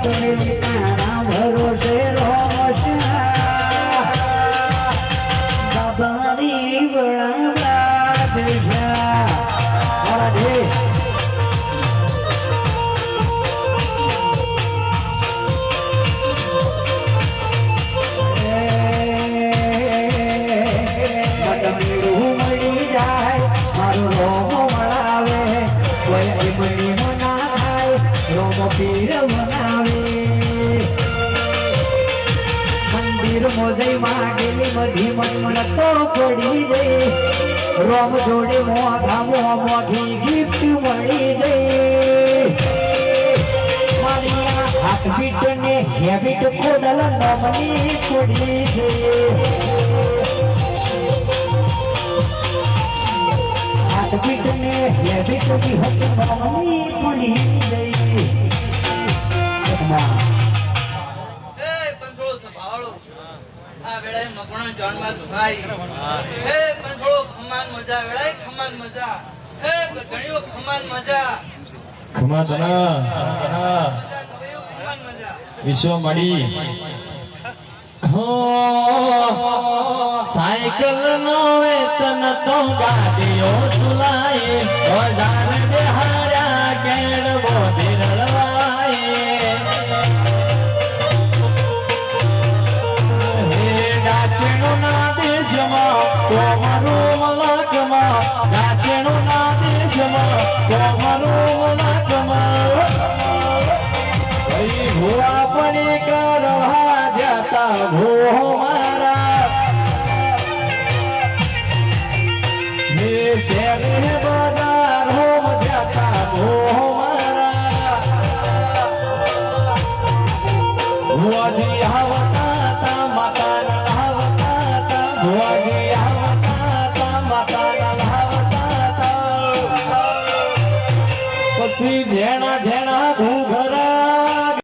તમે તારા ભરોસે રોશા બાબાની વળા દેશા અરે મંદિર મોજઈ માગેલી મધી મન તો પડી જઈ રોમ જોડે મોઘા મોઘી ગિફ્ટ મળી જઈ મારી હાથ બીટ ને હેબિટ ખોદલ નમની પડી જઈ હાથ બીટ ને હેબિટ ની હક નમની પડી જઈ વિશ્વ મળી સાયકલ નો વેતન તો ગાડીઓ તુલાય બજાર દેહાડ્યા કેડ બોધી રળવાય હે ડાચણો ના દેશમાં કોમરું મલકમાં ડાચણો ના દેશમાં કોમરું મલકમાં ભૂવા પડી કરવા જતા ભૂ મારા હે શેરે બજાર હોમ જતા ભૂ મારા ભુવાજી આવતા માતા લાવતા ભુવાજી આવતા માતા લાવતા પછી જેણા જેણા ઘૂઘરા